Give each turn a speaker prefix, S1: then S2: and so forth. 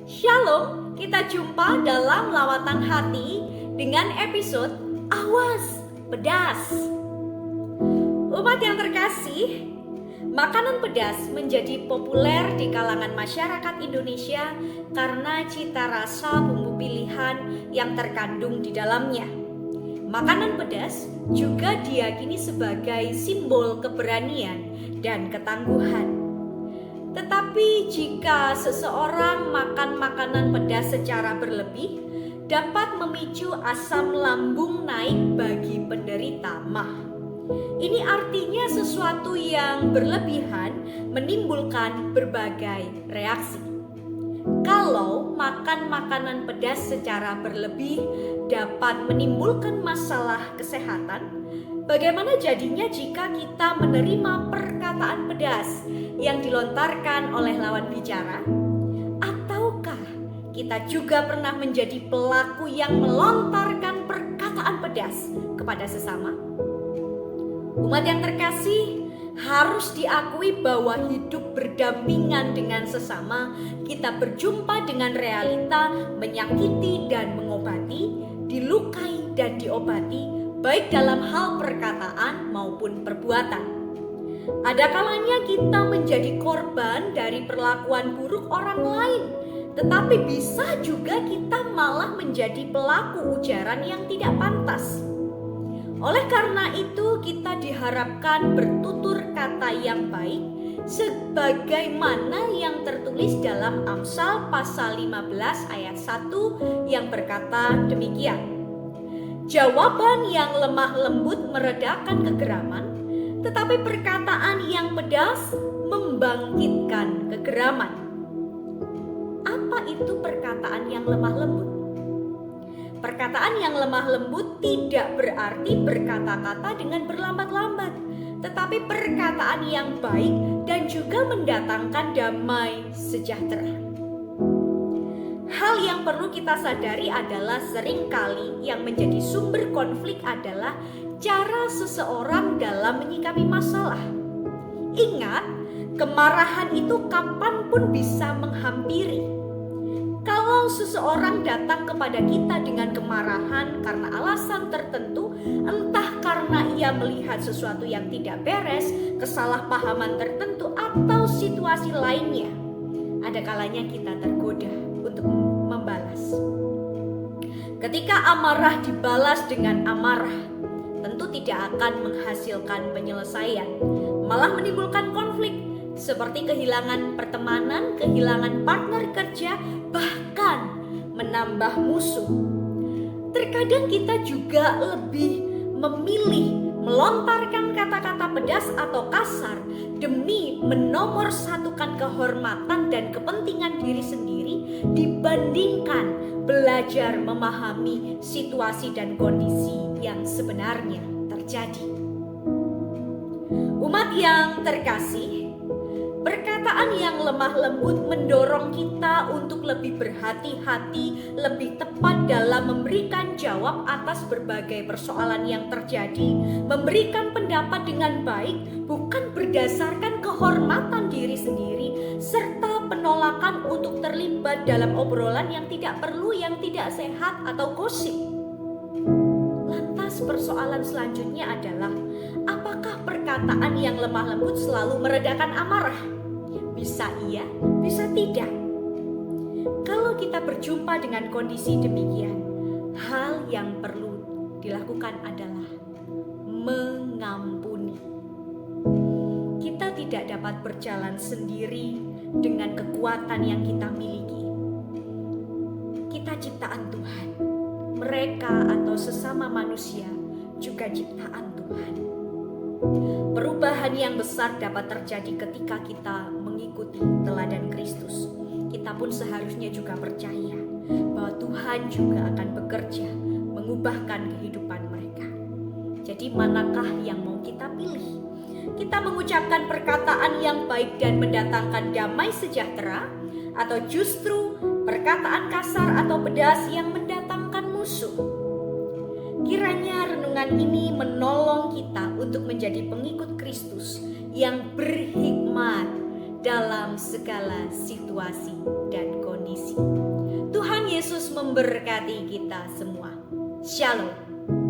S1: Shalom, kita jumpa dalam lawatan hati dengan episode Awas Pedas. Umat yang terkasih, makanan pedas menjadi populer di kalangan masyarakat Indonesia karena cita rasa bumbu pilihan yang terkandung di dalamnya. Makanan pedas juga diyakini sebagai simbol keberanian dan ketangguhan. Tetapi jika seseorang makan makanan pedas secara berlebih, dapat memicu asam lambung naik bagi penderita MAH. Ini artinya sesuatu yang berlebihan menimbulkan berbagai reaksi. Kalau makan makanan pedas secara berlebih dapat menimbulkan masalah kesehatan, bagaimana jadinya jika kita menerima perkataan pedas yang dilontarkan oleh lawan bicara? Ataukah kita juga pernah menjadi pelaku yang melontarkan perkataan pedas kepada sesama? Umat yang terkasih, harus diakui bahwa hidup berdampingan dengan sesama, kita berjumpa dengan realita menyakiti dan mengobati, dilukai dan diobati, baik dalam hal perkataan maupun perbuatan. Ada kalanya kita menjadi korban dari perlakuan buruk orang lain, tetapi bisa juga kita malah menjadi pelaku ujaran yang tidak pantas. Oleh karena itu, kita diharapkan bertutur kata yang baik sebagaimana yang tertulis dalam Amsal pasal 15 ayat 1 yang berkata demikian. Jawaban yang lemah lembut meredakan kegeraman, tetapi perkataan yang pedas membangkitkan kegeraman. Apa itu perkataan yang lemah lembut? Perkataan yang lemah lembut tidak berarti berkata-kata dengan berlambat-lambat, tetapi perkataan yang baik dan juga mendatangkan damai sejahtera. Hal yang perlu kita sadari adalah seringkali yang menjadi sumber konflik adalah cara seseorang dalam menyikapi masalah. Ingat, kemarahan itu kapanpun bisa menghampiri. Kalau seseorang datang kepada kita dengan kemarahan karena alasan tertentu, entah karena ia melihat sesuatu yang tidak beres, kesalahpahaman tertentu, atau situasi lainnya, ada kalanya kita tergoda untuk membalas. Ketika amarah dibalas dengan amarah, tentu tidak akan menghasilkan penyelesaian, malah menimbulkan konflik, seperti kehilangan pertemanan, kehilangan partner kerja, bahkan menambah musuh. Terkadang kita juga lebih memilih melontarkan kata-kata pedas atau kasar demi menomorsatukan kehormatan dan kepentingan diri sendiri dibandingkan belajar memahami situasi dan kondisi yang sebenarnya terjadi. Umat yang terkasih, perkataan yang lemah lembut mendorong kita untuk lebih berhati-hati, lebih tepat dalam memberikan jawab atas berbagai persoalan yang terjadi, memberikan pendapat dengan baik, bukan berdasarkan kehormatan diri sendiri, serta penolakan untuk terlibat dalam obrolan yang tidak perlu, yang tidak sehat atau gosip. Lantas persoalan selanjutnya adalah, apakah perkataan yang lemah lembut selalu meredakan amarah? Bisa iya, bisa tidak. Kalau kita berjumpa dengan kondisi demikian, hal yang perlu dilakukan adalah mengampuni. Kita tidak dapat berjalan sendiri dengan kekuatan yang kita miliki. Kita ciptaan Tuhan. Mereka atau sesama manusia juga ciptaan Tuhan. Perubahan yang besar dapat terjadi ketika kita mengikuti teladan Kristus. Kita pun seharusnya juga percaya bahwa Tuhan juga akan bekerja mengubahkan kehidupan mereka. Jadi manakah yang mau kita pilih? Kita mengucapkan perkataan yang baik dan mendatangkan damai sejahtera, atau justru perkataan kasar atau pedas yang mendatangkan musuh? Kiranya renungan ini menolong kita untuk menjadi pengikut Kristus yang berhikmat dalam segala situasi dan kondisi. memberkati kita semua. Shalom.